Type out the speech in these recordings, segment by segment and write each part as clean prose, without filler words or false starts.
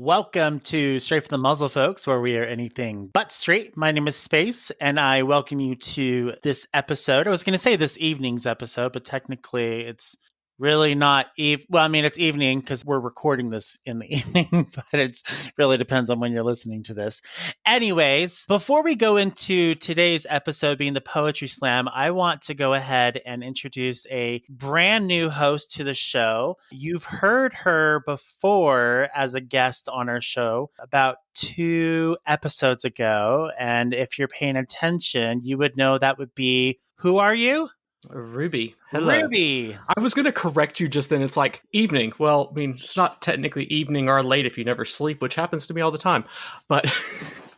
Welcome to Straight from the Muzzle, folks, where we are anything but straight. My name is Space, and I welcome you to this episode. I was going to say this evening's episode, but technically it's really not it's evening because we're recording this in the evening, but it really depends on when you're listening to this. Anyways, before we go into today's episode being the Poetry Slam, I want to go ahead and introduce a brand new host to the show. You've heard her before as a guest on our show about 2 episodes ago, and if you're paying attention, you would know that would be, who are you? Ruby. Hello. Ruby. I was going to correct you just then. It's like evening. Well, I mean, it's not technically evening or late if you never sleep, which happens to me all the time. But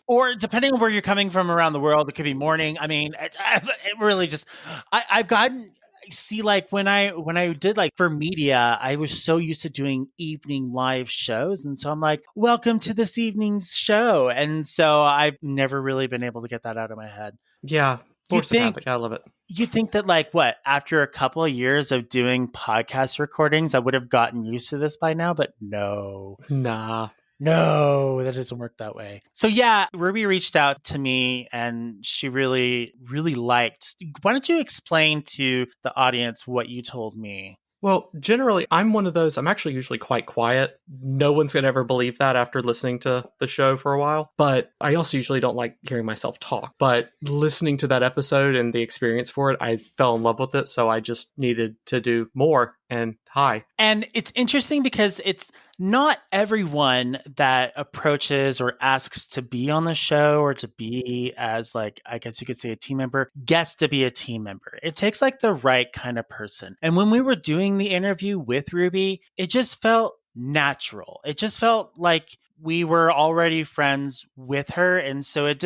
or depending on where you're coming from around the world, it could be morning. I mean, it really just, I've gotten, see, like when I did like for media, I was so used to doing evening live shows. And so I'm like, welcome to this evening's show. And so I've never really been able to get that out of my head. Yeah. Force of habit. I love it. You think that after a couple of years of doing podcast recordings, I would have gotten used to this by now, but no. Nah. No, that doesn't work that way. So yeah, Ruby reached out to me and she really, really liked. Why don't you explain to the audience what you told me? Well, generally, I'm one of those, I'm actually usually quite quiet. No one's going to ever believe that after listening to the show for a while. But I also usually don't like hearing myself talk. But listening to that episode and the experience for it, I fell in love with it. So I just needed to do more. And hi. And it's interesting because it's not everyone that approaches or asks to be on the show or to be as, like, I guess you could say a team member, gets to be a team member. It takes like the right kind of person. And when we were doing the interview with Ruby, it just felt natural. It just felt like we were already friends with her. And so it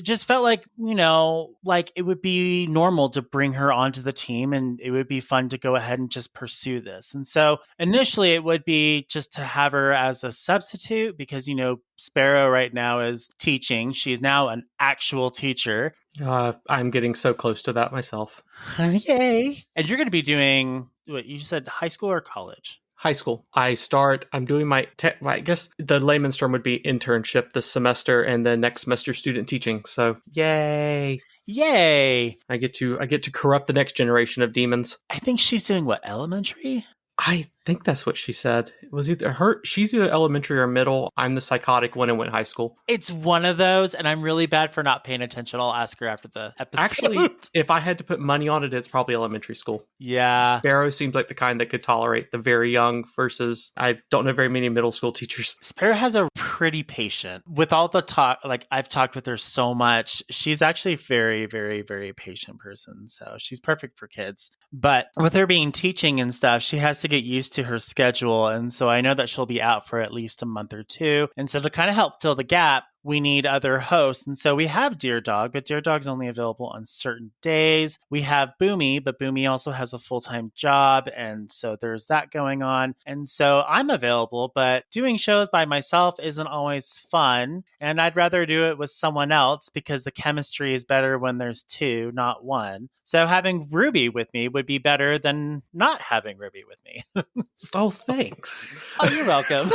just felt like, like it would be normal to bring her onto the team and it would be fun to go ahead and just pursue this. And so initially it would be just to have her as a substitute because, Sparrow right now is teaching. She's now an actual teacher. I'm getting so close to that myself. Yay. And you're going to be doing, what you said, high school or college? High school. I'm doing my, I guess the layman's term would be internship this semester and then next semester student teaching. So yay. I get to corrupt the next generation of demons. I think she's doing what, elementary? I think that's what she said. It was either her. She's either elementary or middle. I'm the psychotic one and went high school. It's one of those, and I'm really bad for not paying attention. I'll ask her after the episode. Actually, if I had to put money on it, it's probably elementary school. Yeah. Sparrow seems like the kind that could tolerate the very young versus I don't know very many middle school teachers. Sparrow has a pretty patient. With all the talk, like I've talked with her so much, she's actually a very, very, very patient person. So she's perfect for kids. But with her being teaching and stuff, she has to get used to her schedule. And so I know that she'll be out for at least a month or 2. And so to kind of help fill the gap, we need other hosts. And so we have Dear Dog, but Dear Dog's only available on certain days. We have Boomy, but Boomy also has a full-time job. And so there's that going on. And so I'm available, but doing shows by myself isn't always fun. And I'd rather do it with someone else because the chemistry is better when there's 2, not 1. So having Ruby with me would be better than not having Ruby with me. Oh, thanks. Oh, you're welcome.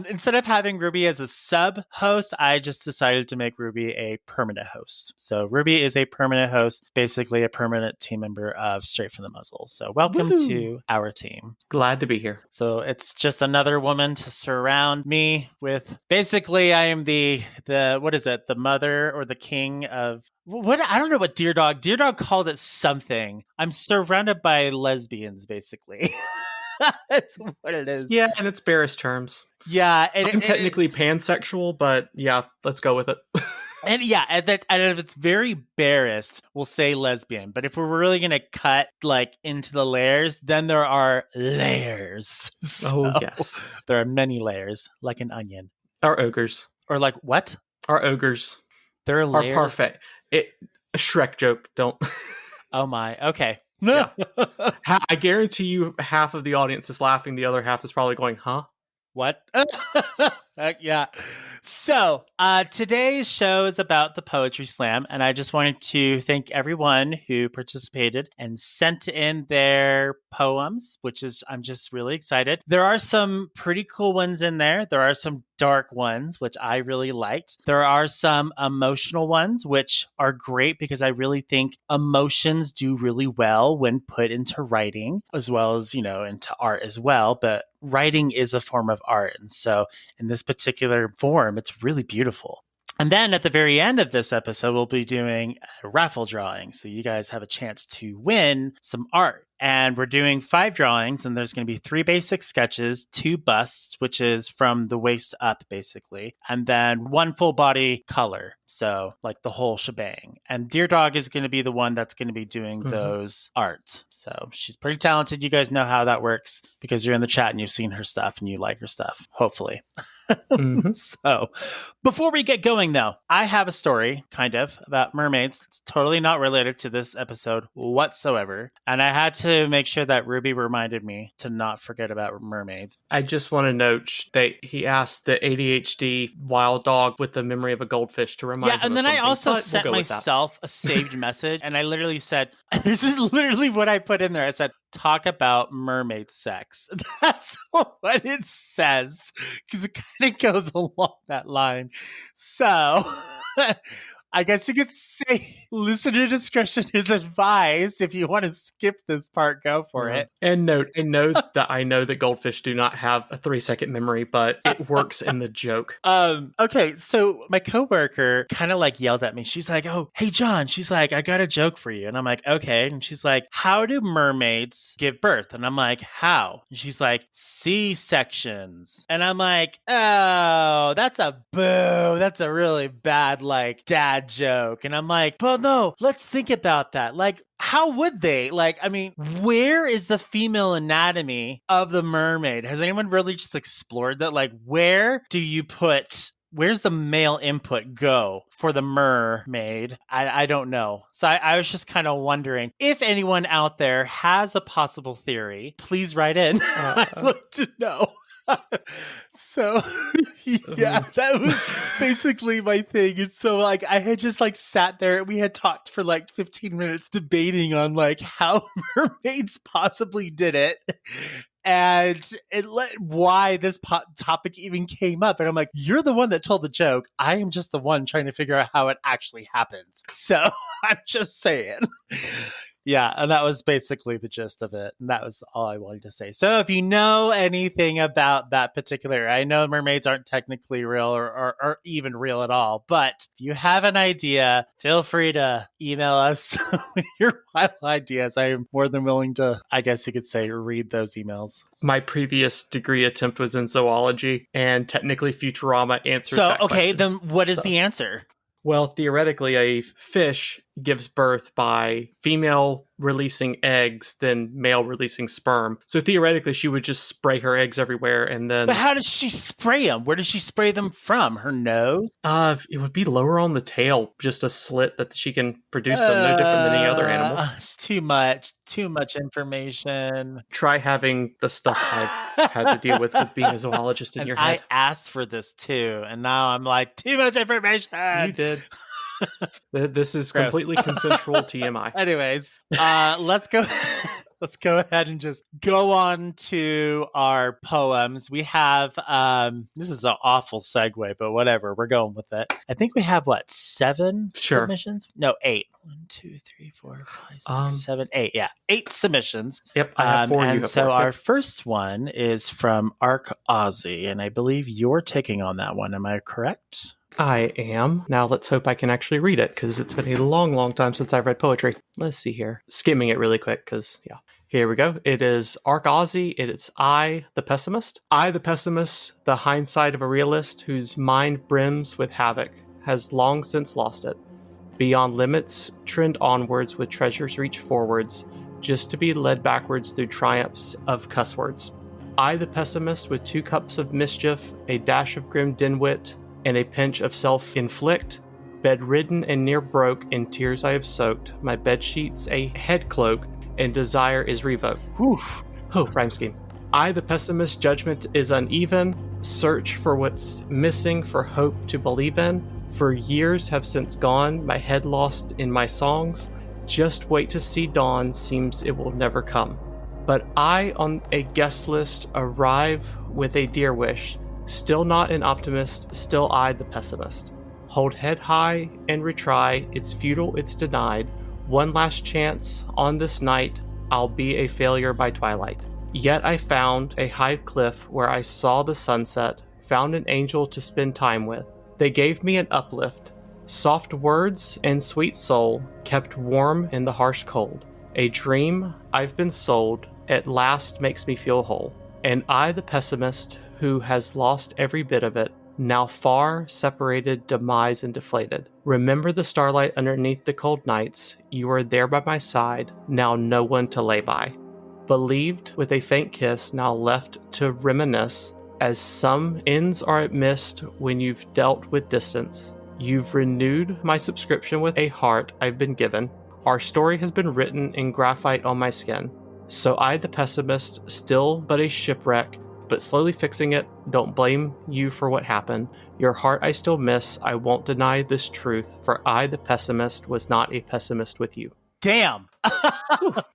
Instead of having Ruby as a sub host, I just decided to make Ruby a permanent host. So Ruby is a permanent host, basically a permanent team member of Straight from the Muzzle. So welcome to our team. Glad to be here. So it's just another woman to surround me with. Basically, I am the what is it? The mother or the king of what? I don't know what Dear Dog called it something. I'm surrounded by lesbians, basically. That's what it is. Yeah, and it's barest terms. Yeah, I'm technically pansexual, but yeah, let's go with it. And yeah, and if it's very barest, we'll say lesbian. But if we're really gonna cut like into the layers, then there are layers. So, yes, there are many layers, like an onion. Our ogres, or like what? Our ogres. There are layers. Are perfect. A Shrek joke. Don't. Oh my. Okay. Yeah. I guarantee you, half of the audience is laughing. The other half is probably going, "Huh? What?" Yeah. So today's show is about the Poetry Slam, and I just wanted to thank everyone who participated and sent in their poems, which is, I'm just really excited. There are some pretty cool ones in there. There are some dark ones, which I really liked. There are some emotional ones, which are great because I really think emotions do really well when put into writing, as well as, into art as well. But writing is a form of art. And so in this particular form, it's really beautiful. And then at the very end of this episode, we'll be doing a raffle drawing. So you guys have a chance to win some art. And we're doing 5 drawings, and there's going to be 3 basic sketches, 2 busts, which is from the waist up, basically, and then 1 full body color. So like the whole shebang. And Dear Dog is going to be the one that's going to be doing those art. So she's pretty talented. You guys know how that works because you're in the chat and you've seen her stuff and you like her stuff, hopefully. So before we get going, though, I have a story kind of about mermaids. It's totally not related to this episode whatsoever. And I had to make sure that Ruby reminded me to not forget about mermaids. I just want to note that he asked the ADHD wild dog with the memory of a goldfish to remind him. Yeah, and then I also sent myself a saved message, and I literally said, this is literally what I put in there. I said, talk about mermaid sex. That's what it says, because it kind of goes along that line. So I guess you could say listener discretion is advised. If you want to skip this part, go for it. And note that I know that goldfish do not have a 3-second memory, but it works in the joke. Okay, so my coworker kind of like yelled at me. She's like, "Oh, hey John," she's like, "I got a joke for you." And I'm like, "Okay." And she's like, "How do mermaids give birth?" And I'm like, "How?" And she's like, "C-sections." And I'm like, "Oh, that's a boo. That's a really bad like dad joke." And I'm like, "But no, let's think about that. Like, how would they? Like, I mean, where is the female anatomy of the mermaid? Has anyone really just explored that? Like, where's the male input go for the mermaid? I don't know. So I was just kind of wondering if anyone out there has a possible theory, please write in. I'd like to know. So yeah, that was basically my thing. And so like I had just like sat there and we had talked for like 15 minutes debating on like how mermaids possibly did it. And why this topic even came up. And I'm like, you're the one that told the joke. I am just the one trying to figure out how it actually happens. So I'm just saying. Yeah, and that was basically the gist of it. And that was all I wanted to say. So if you know anything about that particular, I know mermaids aren't technically real or even real at all, but if you have an idea, feel free to email us with your wild ideas. I am more than willing to, I guess you could say, read those emails. My previous degree attempt was in zoology, and technically Futurama answers that question. Then what is the answer? Well, theoretically, a fish gives birth by female releasing eggs, then male releasing sperm. So theoretically, she would just spray her eggs everywhere, and then... But how does she spray them? Where does she spray them from? Her nose? It would be lower on the tail, just a slit that she can produce them, no different than any other animal. It's too much information. Try having the stuff I've had to deal with being a zoologist in your head. I asked for this too, and now I'm like, too much information. You did. This is gross. Completely consensual TMI. Anyways, let's go ahead and just go on to our poems. We have this is an awful segue, but whatever, we're going with it. I think we have 7 submissions? No, 8. 1, 2, 3, 4, 5, 6, 7, 8. Yeah, 8 submissions. Yep, I have 4. And so our first one is from Arc Aussie, and I believe you're taking on that one. Am I correct? I am. Now let's hope I can actually read it, because it's been a long, long time since I've read poetry. Let's see here. Skimming it really quick, because, yeah. Here we go. It is Arc Aussie. It's I, the pessimist. I, the pessimist, the hindsight of a realist whose mind brims with havoc, has long since lost it. Beyond limits, trend onwards with treasures reach forwards, just to be led backwards through triumphs of cuss words. I, the pessimist, with 2 cups of mischief, a dash of grim dinwit, and a pinch of self-inflict, bedridden and near broke, in tears I have soaked, my bedsheets a head cloak, and desire is revoked. Rhyme scheme. I, the pessimist, judgment is uneven, Search for what's missing for hope to believe in. For years have since gone, my head lost in my songs. Just wait to see dawn, seems it will never come. But I, on a guest list, arrive with a dear wish. Still not an optimist, still I the pessimist. Hold head high and retry, it's futile, it's denied. One last chance on this night, I'll be a failure by twilight. Yet I found a high cliff where I saw the sunset, found an angel to spend time with. They gave me an uplift. Soft words and sweet soul kept warm in the harsh cold. A dream I've been sold at last makes me feel whole. And I, the pessimist, who has lost every bit of it, now far separated, demise and deflated. Remember the starlight underneath the cold nights. You were there by my side, now no one to lay by. Believed with a faint kiss, now left to reminisce, as some ends are missed when you've dealt with distance. You've renewed my subscription with a heart I've been given. Our story has been written in graphite on my skin. So I, the pessimist, still but a shipwreck, but slowly fixing it. Don't blame you for what happened. Your heart I still miss. I won't deny this truth, for I, the pessimist, was not a pessimist with you. Damn.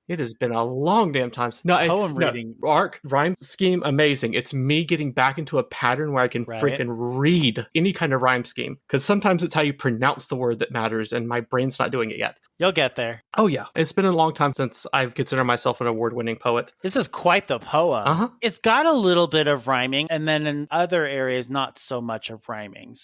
It has been a long damn time. Poem reading. Arc, rhyme scheme, amazing. It's me getting back into a pattern where I can freaking read any kind of rhyme scheme. Because sometimes it's how you pronounce the word that matters, and my brain's not doing it yet. You'll get there. Oh, yeah. It's been a long time since I've considered myself an award-winning poet. This is quite the poem. Uh-huh. It's got a little bit of rhyming, and then in other areas, not so much of rhyming.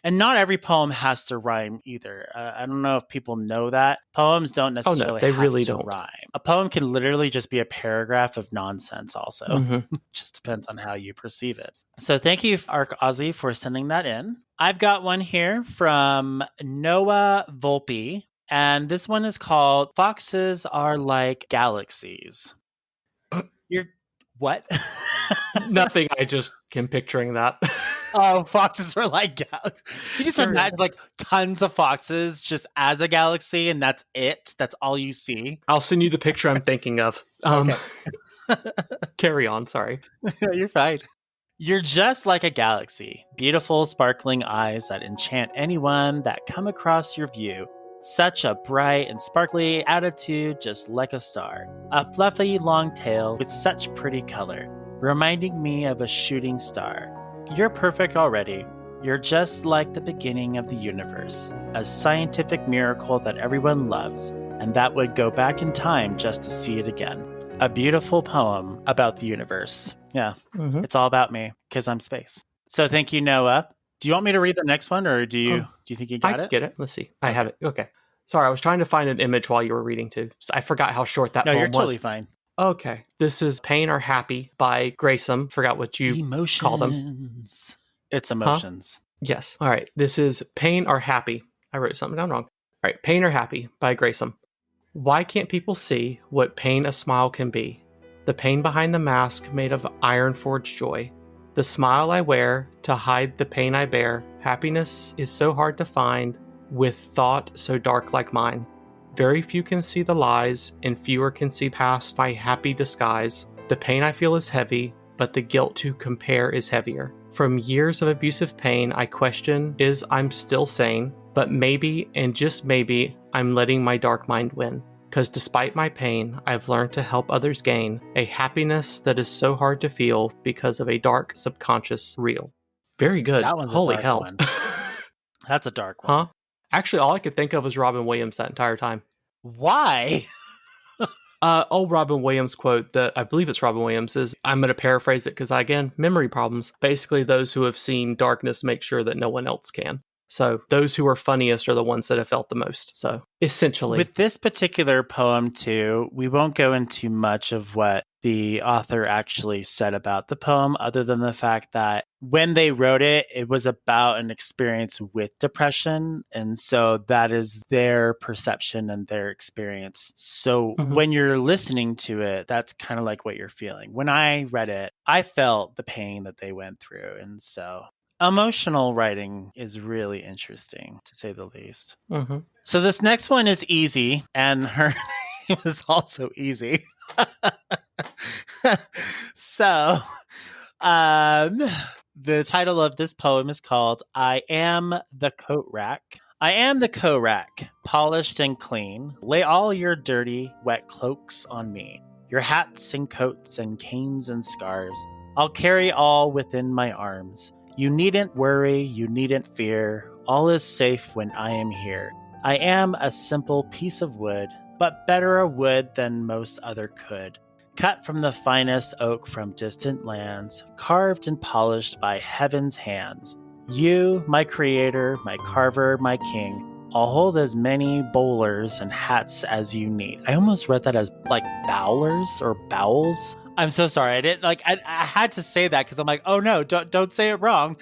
And not every poem has to rhyme either. I don't know if people know that. Poems don't necessarily have to rhyme. A poem can literally just be a paragraph of nonsense also. Mm-hmm. Just depends on how you perceive it. So thank you, Arc Aussie, for sending that in. I've got one here from Noah Volpi. And this one is called Foxes Are Like Galaxies. You're what? Nothing. I just am picturing that. Oh, foxes are like galaxies. You just imagine like tons of foxes just as a galaxy, and that's it. That's all you see. I'll send you the picture I'm thinking of. Okay. Carry on. Sorry. You're fine. You're just like a galaxy. Beautiful, sparkling eyes that enchant anyone that come across your view. Such a bright and sparkly attitude, just like a star. A fluffy long tail with such pretty color, reminding me of a shooting star. You're perfect already. You're just like the beginning of the universe, a scientific miracle that everyone loves, and that would go back in time just to see it again. A beautiful poem about the universe. Yeah, It's all about me, because I'm space. So thank you, Noah. Do you want me to read the next one, or do you think you got it? I get it. Let's see. I have it. Okay. Sorry, I was trying to find an image while you were reading too. So I forgot how short that poem was. No, you're totally fine. Okay. This is Pain or Happy by Greysome. Forgot what you call them. It's emotions. Huh? Yes. All right. This is Pain or Happy. I wrote something down wrong. All right. Pain or Happy by Greysome. Why can't people see what pain a smile can be? The pain behind the mask made of iron-forged joy. The smile I wear to hide the pain I bear. Happiness is so hard to find with thought so dark like mine. Very few can see the lies, and fewer can see past my happy disguise. The pain I feel is heavy, but the guilt to compare is heavier. From years of abusive pain, I question is I'm still sane, but maybe, and just maybe, I'm letting my dark mind win. 'Cause despite my pain, I've learned to help others gain a happiness that is so hard to feel because of a dark subconscious reel. Very good. That one's Holy a dark hell. One. That's a dark one. Huh? Actually, all I could think of was Robin Williams that entire time. Why? Old Robin Williams quote that I believe it's Robin Williams is, I'm going to paraphrase it because, again, memory problems. Basically, those who have seen darkness make sure that no one else can. So those who are funniest are the ones that have felt the most. So essentially. With this particular poem too, we won't go into much of what the author actually said about the poem, other than the fact that when they wrote it, it was about an experience with depression. And so that is their perception and their experience. So when you're listening to it, that's kind of like what you're feeling. When I read it, I felt the pain that they went through. And so emotional writing is really interesting, to say the least. So this next one is easy, and her name is also easy. So, The title of this poem is called I Am the Coat Rack. I am the coat rack, polished and clean. Lay all your dirty, wet cloaks on me. Your hats and coats and canes and scarves. I'll carry all within my arms. You needn't worry, you needn't fear. All is safe when I am here. I am a simple piece of wood, but better a wood than most other could. Cut from the finest oak from distant lands, carved and polished by heaven's hands. You, my creator, my carver, my king, I'll hold as many bowlers and hats as you need. I almost read that as like bowlers or bowels. I'm so sorry. I didn't like. I had to say that because I'm like, oh no, don't say it wrong.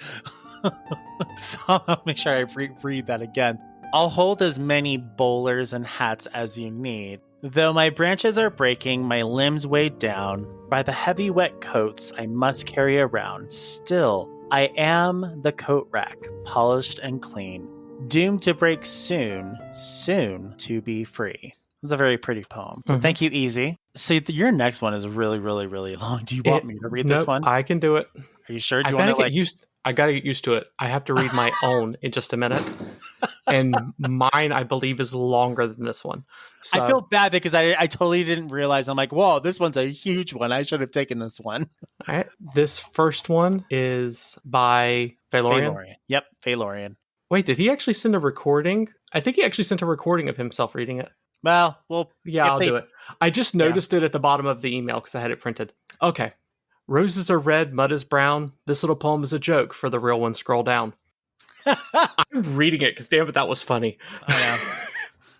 So I'll make sure I read that again. I'll hold as many bowlers and hats as you need. Though my branches are breaking, my limbs weighed down by the heavy wet coats I must carry around. Still, I am the coat rack, polished and clean, doomed to break soon, soon to be free. It's a very pretty poem. So thank you, Easy. So your next one is really, really, really long. Do you want me to read this one? I can do it. Are you sure? I gotta get used to it. I have to read my own in just a minute. And mine, I believe, is longer than this one. So, I feel bad because I totally didn't realize. I'm like, whoa, this one's a huge one. I should have taken this one. All right. This first one is by Feylorian. Yep, Feylorian. Wait, did he actually send a recording? I think he actually sent a recording of himself reading it. Well, yeah, I'll do it. I just noticed it at the bottom of the email because I had it printed. Okay. Roses are red, mud is brown. This little poem is a joke. For the real one, scroll down. I'm reading it because damn it, that was funny. I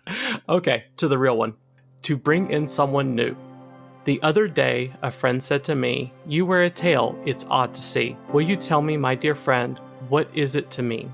know. Okay, to the real one. To bring in someone new. The other day, a friend said to me, "You wear a tail, it's odd to see. Will you tell me, my dear friend, what is it to mean?"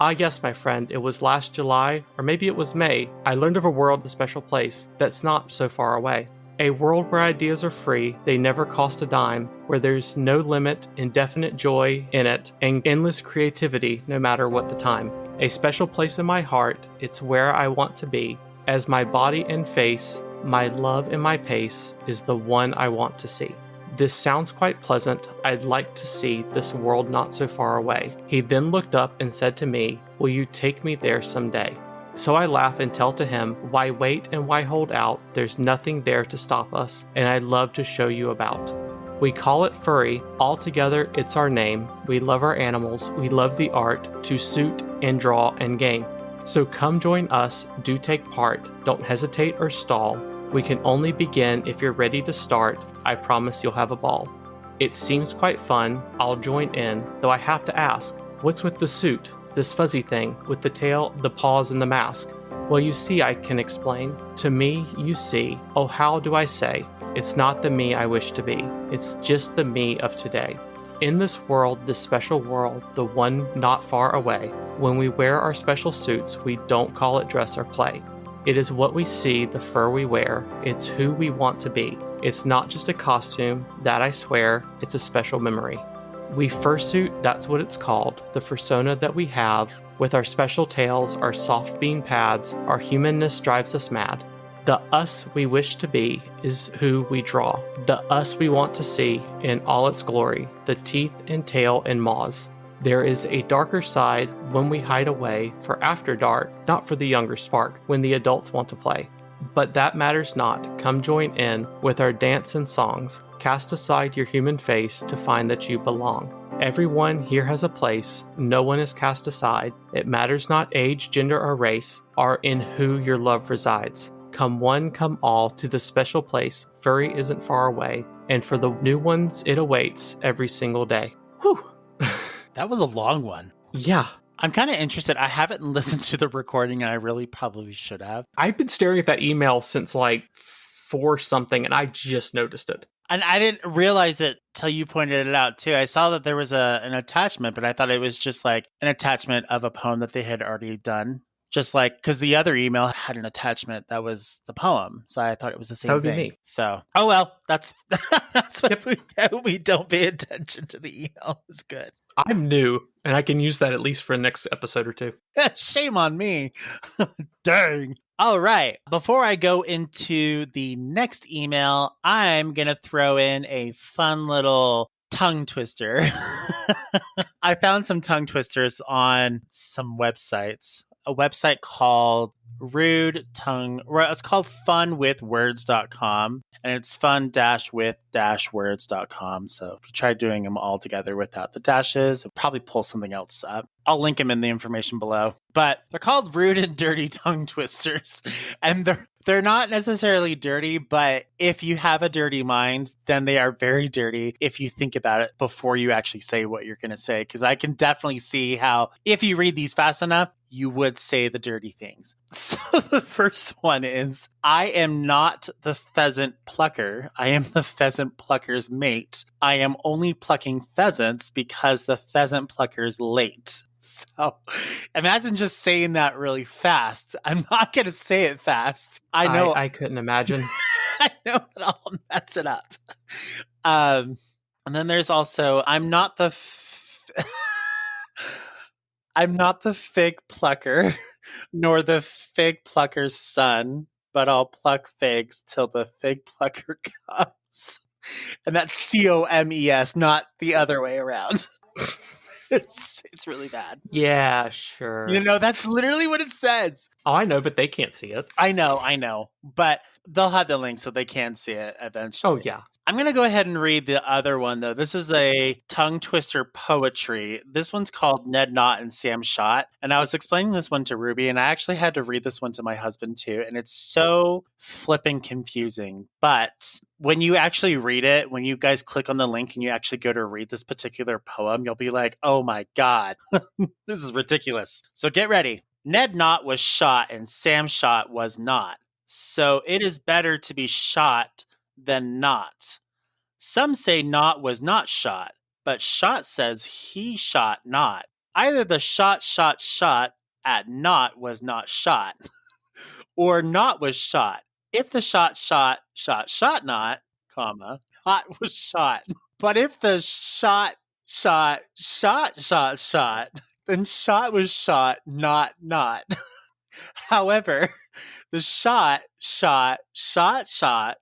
Ah, yes, my friend, it was last July, or maybe it was May. I learned of a world, a special place, that's not so far away. A world where ideas are free, they never cost a dime, where there's no limit, indefinite joy in it, and endless creativity no matter what the time. A special place in my heart, it's where I want to be. As my body and face, my love and my pace is the one I want to see. This sounds quite pleasant. I'd like to see this world not so far away. He then looked up and said to me, "Will you take me there someday?" So I laugh and tell to him, "Why wait and why hold out? There's nothing there to stop us, and I'd love to show you about." We call it furry. Altogether, it's our name. We love our animals. We love the art to suit and draw and game. So come join us. Do take part. Don't hesitate or stall. We can only begin if you're ready to start. I promise you'll have a ball. It seems quite fun. I'll join in, though I have to ask, what's with the suit? This fuzzy thing, with the tail, the paws, and the mask? Well, you see, I can explain. To me, you see. Oh, how do I say? It's not the me I wish to be. It's just the me of today. In this world, this special world, the one not far away, when we wear our special suits, we don't call it dress or play. It is what we see, the fur we wear. It's who we want to be. It's not just a costume, that I swear, it's a special memory. We fursuit, that's what it's called, the fursona that we have, with our special tails, our soft bean pads, our humanness drives us mad. The us we wish to be is who we draw, the us we want to see in all its glory, the teeth and tail and maws. There is a darker side when we hide away for after dark, not for the younger spark, when the adults want to play. But that matters not. Come join in with our dance and songs. Cast aside your human face to find that you belong. Everyone here has a place. No one is cast aside. It matters not age, gender, or race, or in who your love resides. Come one, come all to the special place. Furry isn't far away, and for the new ones, it awaits every single day. Whew. That was a long one. Yeah. I'm kind of interested. I haven't listened to the recording, and I really probably should have. I've been staring at that email since like 4 something, and I just noticed it. And I didn't realize it till you pointed it out, too. I saw that there was an attachment, but I thought it was just like an attachment of a poem that they had already done. Just like, because the other email had an attachment that was the poem. So I thought it was the same thing. That would be me. So, oh well, that's what we don't pay attention to the email. It's good. I'm new, and I can use that at least for the next episode or 2. Shame on me. Dang. All right. Before I go into the next email, I'm going to throw in a fun little tongue twister. I found some tongue twisters on some websites. A website called it's called funwithwords.com, and it's fun-with-words.com. So if you try doing them all together without the dashes, it'll probably pull something else up. I'll link them in the information below. But they're called rude and dirty tongue twisters. And they're not necessarily dirty, but if you have a dirty mind, then they are very dirty if you think about it before you actually say what you're going to say. Because I can definitely see how, if you read these fast enough, you would say the dirty things. So the first one is, I am not the pheasant plucker. I am the pheasant plucker's mate. I am only plucking pheasants because the pheasant plucker's late. So imagine just saying that really fast. I'm not going to say it fast. I know. I couldn't imagine. I know, but I'll mess it up. And then there's also, I'm not the fig plucker, nor the fig plucker's son, but I'll pluck figs till the fig plucker comes. And that's COMES, not the other way around. It's really bad. Yeah, sure. You know, that's literally what it says. Oh, I know, but they can't see it. I know. But they'll have the link so they can see it eventually. Oh, yeah. I'm going to go ahead and read the other one, though. This is a tongue twister poetry. This one's called Ned Knott and Sam Shot. And I was explaining this one to Ruby, and I actually had to read this one to my husband, too. And it's so flipping confusing. But when you actually read it, when you guys click on the link and you actually go to read this particular poem, you'll be like, oh my God, this is ridiculous. So get ready. Ned Knott was shot and Sam Shot was not. So it is better to be shot than not. Some say Knott was not shot, but Shot says he shot not. Either the shot at Knott was not shot, or Knott was shot. If the shot not, comma, Knott was shot. But if the shot, then Shot was shot, not. However, the shot,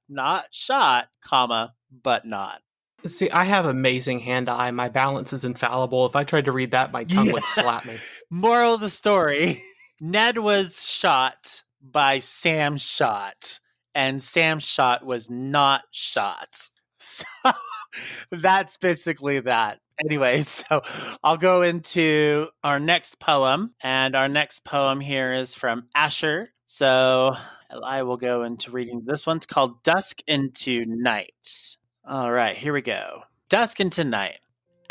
not shot, comma, but not. See, I have amazing hand-eye. My balance is infallible. If I tried to read that, my tongue would slap me. Moral of the story, Ned was shot by Sam Shot, and Sam Shot was not shot. So that's basically that. Anyway, so I'll go into our next poem, and our next poem here is from Asher. So I will go into reading this one. It's called Dusk into Night. All right, here we go. Dusk into night.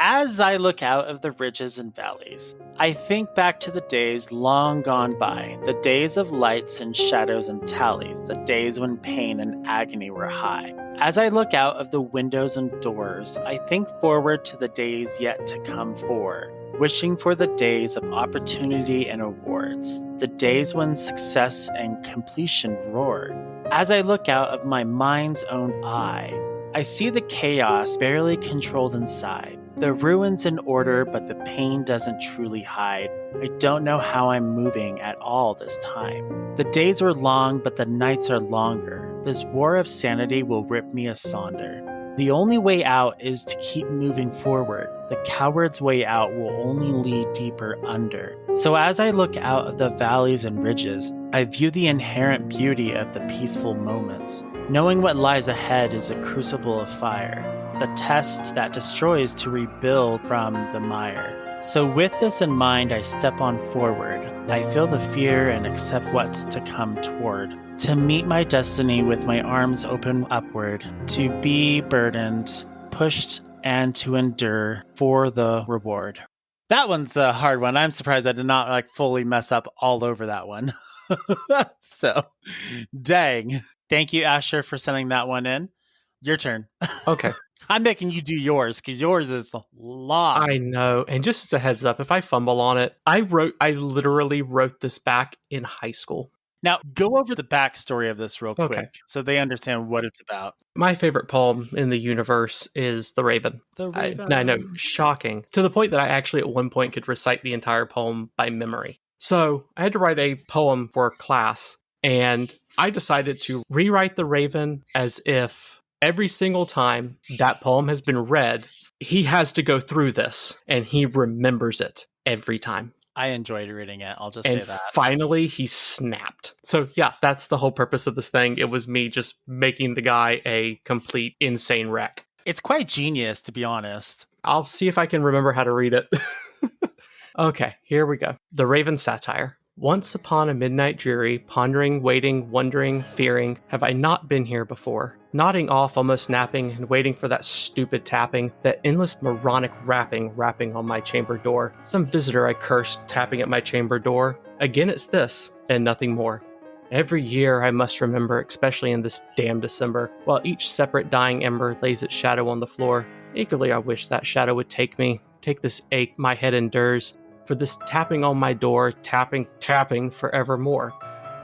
As I look out of the ridges and valleys, I think back to the days long gone by, the days of lights and shadows and tallies, the days when pain and agony were high. As I look out of the windows and doors, I think forward to the days yet to come forward, wishing for the days of opportunity and awards, the days when success and completion roar. As I look out of my mind's own eye, I see the chaos barely controlled inside, the ruins in order, but the pain doesn't truly hide. I don't know how I'm moving at all this time. The days are long, but the nights are longer. This war of sanity will rip me asunder. The only way out is to keep moving forward. The coward's way out will only lead deeper under. So as I look out of the valleys and ridges, I view the inherent beauty of the peaceful moments. Knowing what lies ahead is a crucible of fire, the test that destroys to rebuild from the mire. So with this in mind, I step on forward. I feel the fear and accept what's to come toward. To meet my destiny with my arms open upward. To be burdened, pushed, and to endure for the reward. That one's a hard one. I'm surprised I did not fully mess up all over that one. So, dang. Thank you, Asher, for sending that one in. Your turn. Okay. I'm making you do yours because yours is long. I know. And just as a heads up, if I fumble on it, I literally wrote this back in high school. Now, go over the backstory of this real quick so they understand what it's about. My favorite poem in the universe is The Raven. The Raven. I know, shocking. To the point that I actually at one point could recite the entire poem by memory. So I had to write a poem for class, and I decided to rewrite The Raven as if Every single time that poem has been read, he has to go through this, and he remembers it every time. I enjoyed reading it. I'll just And say that. finally, he snapped. So, yeah, that's the whole purpose of this thing. It was me just making the guy a complete insane wreck. It's quite genius, to be honest. I'll see if I can remember how to read it. Okay, here we go. The Raven Satire. Once upon a midnight dreary, pondering, waiting, wondering, fearing, have I not been here before? Nodding off, almost napping, and waiting for that stupid tapping, that endless moronic rapping on my chamber door. Some visitor I cursed, tapping at my chamber door. Again it's this, and nothing more. Every year I must remember, especially in this damn December, while each separate dying ember lays its shadow on the floor. Eagerly I wish that shadow would take me, take this ache my head endures, for this tapping on my door, tapping forevermore.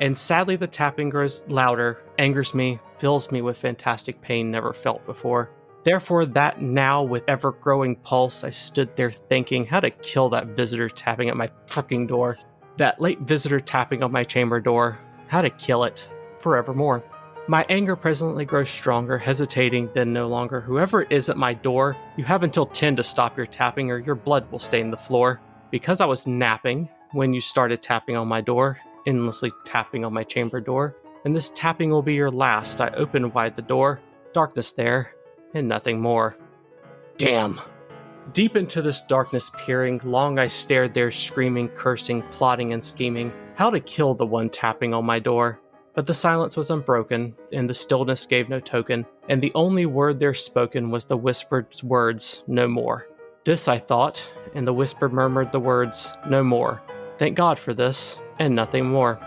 And sadly the tapping grows louder, angers me, fills me with fantastic pain never felt before. Therefore that now with ever-growing pulse I stood there thinking how to kill that visitor tapping at my fucking door. That late visitor tapping on my chamber door, how to kill it forevermore. My anger presently grows stronger, hesitating then no longer. Whoever it is at my door, you have until 10 to stop your tapping or your blood will stain the floor. Because I was napping when you started tapping on my door, endlessly tapping on my chamber door, and this tapping will be your last. I opened wide the door, darkness there, and nothing more. Damn. Deep into this darkness peering, long I stared there screaming, cursing, plotting and scheming, how to kill the one tapping on my door. But the silence was unbroken, and the stillness gave no token, and the only word there spoken was the whispered words, no more. This I thought, and the whisper murmured the words, no more. Thank God for this, and nothing more.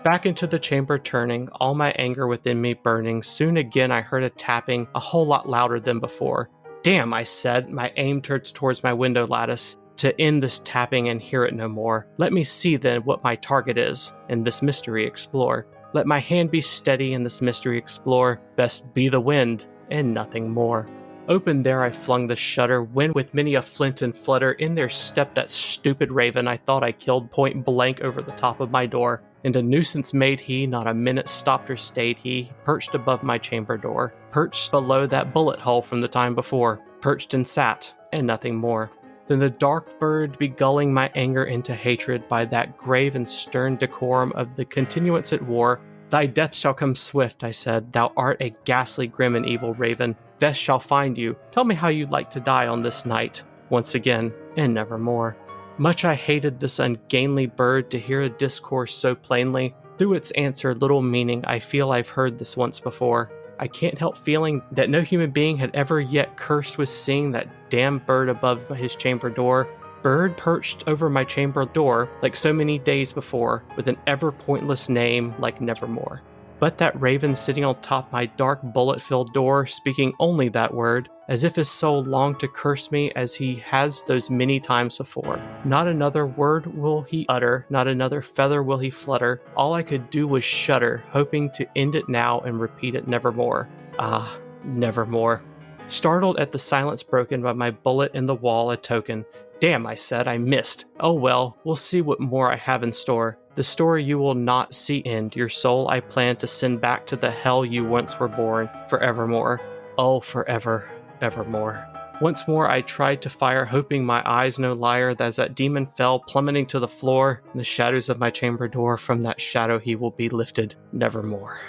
Back into the chamber turning, all my anger within me burning, soon again I heard a tapping, a whole lot louder than before. Damn, I said, my aim turns towards my window lattice, to end this tapping and hear it no more. Let me see then what my target is, and this mystery explore. Let my hand be steady and this mystery explore, best be the wind, and nothing more. Open there I flung the shutter, when with many a flint and flutter, in there stepped that stupid raven I thought I killed point blank over the top of my door. And a nuisance made he, not a minute stopped or stayed he, perched above my chamber door, perched below that bullet hole from the time before, perched and sat, and nothing more. Then the dark bird begulling my anger into hatred by that grave and stern decorum of the continuance at war. Thy death shall come swift, I said, thou art a ghastly, grim and evil raven. Death shall find you. Tell me how you'd like to die on this night, once again, and nevermore. Much I hated this ungainly bird to hear a discourse so plainly. Through its answer, little meaning, I feel I've heard this once before. I can't help feeling that no human being had ever yet cursed with seeing that damn bird above his chamber door. Bird perched over my chamber door like so many days before, with an ever pointless name like Nevermore. But that raven sitting on top my dark bullet-filled door, speaking only that word, as if his soul longed to curse me as he has those many times before. Not another word will he utter, not another feather will he flutter. All I could do was shudder, hoping to end it now and repeat it nevermore. Ah, nevermore. Startled at the silence broken by my bullet in the wall, a token. Damn, I said, I missed. Oh well, we'll see what more I have in store. The story you will not see end. Your soul I plan to send back to the hell you once were born, forevermore. Oh, forever, evermore. Once more I tried to fire, hoping my eyes no liar, as that demon fell plummeting to the floor, in the shadows of my chamber door. From that shadow he will be lifted, nevermore.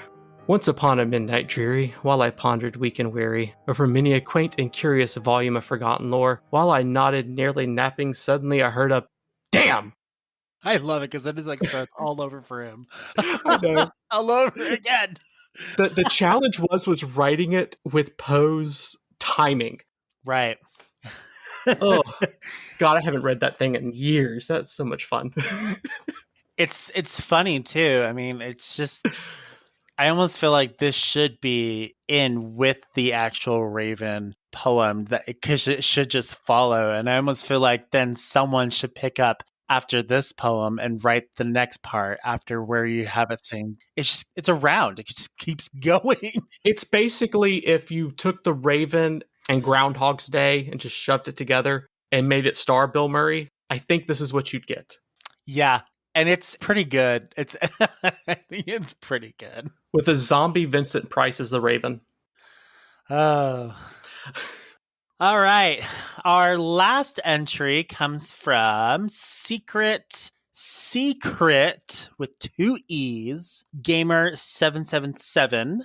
Once upon a midnight dreary, while I pondered weak and weary, over many a quaint and curious volume of forgotten lore, while I nodded, nearly napping, suddenly I heard a damn! I love it because it starts all over for him. I know. All over again. The challenge was writing it with Poe's timing. Right. Oh, God, I haven't read that thing in years. That's so much fun. It's funny too. I mean, it's just, I almost feel like this should be in with the actual Raven poem, that because it should just follow. And I almost feel like then someone should pick up after this poem and write the next part after where you have it saying it's around. It just keeps going. It's basically if you took the Raven and Groundhog's Day and just shoved it together and made it star Bill Murray. I think this is what you'd get. Yeah. And it's pretty good. It's I think it's pretty good. With a zombie Vincent Price as the Raven. Oh. All right. Our last entry comes from Secret with 2 E's, Gamer777.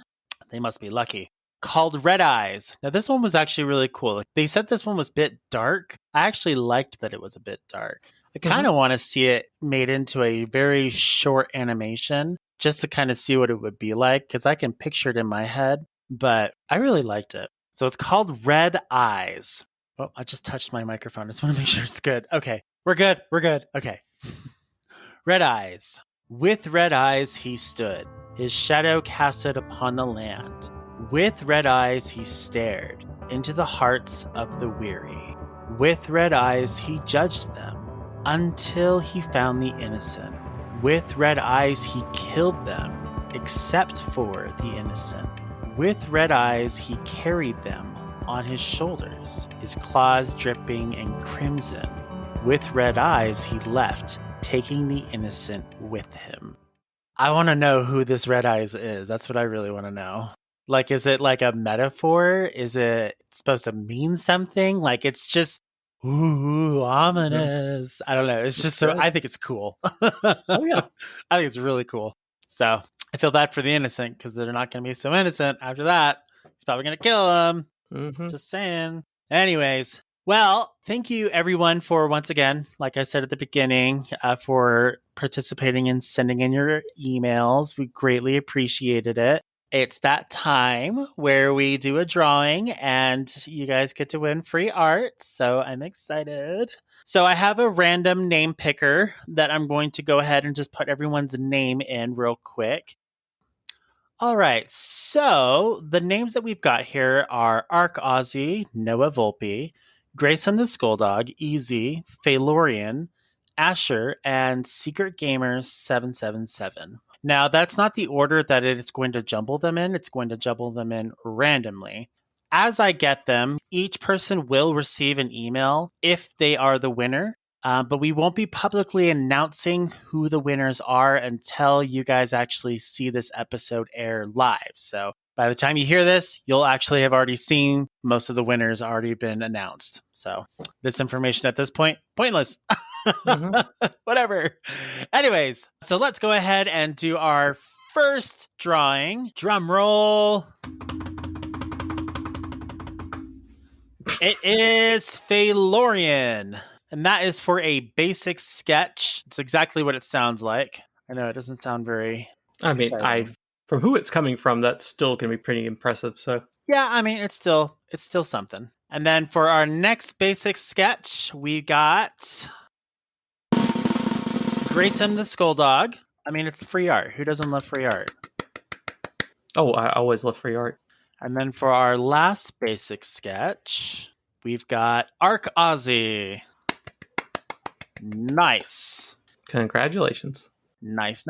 They must be lucky. Called Red Eyes. Now, this one was actually really cool. They said this one was a bit dark. I actually liked that it was a bit dark. I kind of want to see it made into a very short animation just to kind of see what it would be like, because I can picture it in my head, but I really liked it. So it's called Red Eyes. Oh, I just touched my microphone. I just want to make sure it's good. Okay, we're good. Okay. Red Eyes. With red eyes he stood, his shadow casted upon the land. With red eyes he stared into the hearts of the weary. With red eyes he judged them, until he found the innocent. With red eyes he killed them, except for the innocent. With red eyes he carried them on his shoulders, his claws dripping in crimson. With red eyes he left, taking the innocent with him. I want to know who this Red Eyes is. That's what I really want to know. Like, is it like a metaphor? Is it supposed to mean something? Like, it's just, ooh, ominous. I don't know. It's just so, I think it's cool. Oh, yeah. I think it's really cool. So I feel bad for the innocent because they're not going to be so innocent after that. He's probably going to kill them. Just saying. Anyways. Well, thank you everyone for once again, like I said at the beginning, for participating and sending in your emails. We greatly appreciated it. It's that time where we do a drawing and you guys get to win free art. So I'm excited. So I have a random name picker that I'm going to go ahead and just put everyone's name in real quick. All right. So the names that we've got here are Aussie, Noah Volpi, Greysome the Skulldog, Easy, Feylorian, Asher, and Secret Gamer 777. Now, that's not the order that it's going to jumble them in. It's going to jumble them in randomly. As I get them, each person will receive an email if they are the winner. But we won't be publicly announcing who the winners are until you guys actually see this episode air live. So by the time you hear this, you'll actually have already seen most of the winners already been announced. So this information at this point, pointless. Whatever. Anyways, so let's go ahead and do our first drawing. Drum roll. It is Feylorian. And that is for a basic sketch. It's exactly what it sounds like. I know it doesn't sound very exciting. From who it's coming from, that's still going to be pretty impressive. So yeah, I mean, it's still something. And then for our next basic sketch, we got Greysome the Skulldog. I mean, it's free art. Who doesn't love free art? Oh, I always love free art. And then for our last basic sketch, we've got Aussie. Nice. Congratulations. Nice.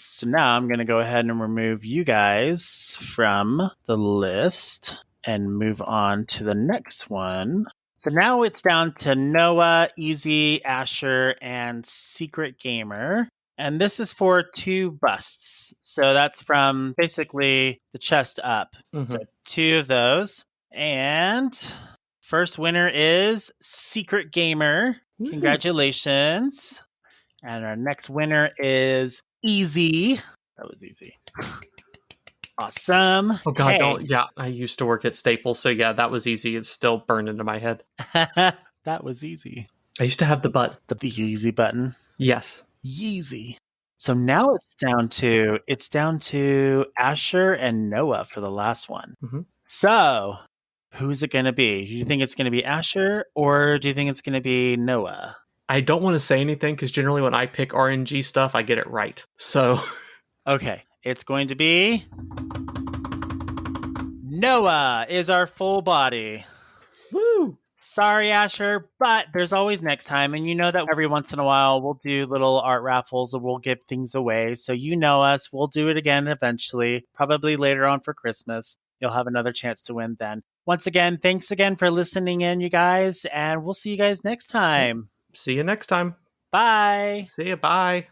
So now I'm going to go ahead and remove you guys from the list and move on to the next one. So now it's down to Noah, Easy, Asher, and Secret Gamer. And this is for 2 busts. So that's from basically the chest up. So 2 of those. And first winner is Secret Gamer. Congratulations. And our next winner is Easy. That was easy. Awesome. Oh, God, don't. Yeah, I used to work at Staples, so yeah, that was easy. It's still burned into my head. That was easy. I used to have the button. The Yeezy button? Yes. Yeezy. So now it's down to Asher and Noah for the last one. So who's it going to be? Do you think it's going to be Asher or do you think it's going to be Noah? I don't want to say anything because generally when I pick RNG stuff, I get it right. So. Okay. It's going to be Noah is our full body. Woo! Sorry, Asher, but there's always next time. And you know that every once in a while we'll do little art raffles and we'll give things away. So you know us. We'll do it again eventually, probably later on for Christmas. You'll have another chance to win then. Once again, thanks again for listening in, you guys. And we'll see you guys next time. See you next time. Bye. See you. Bye.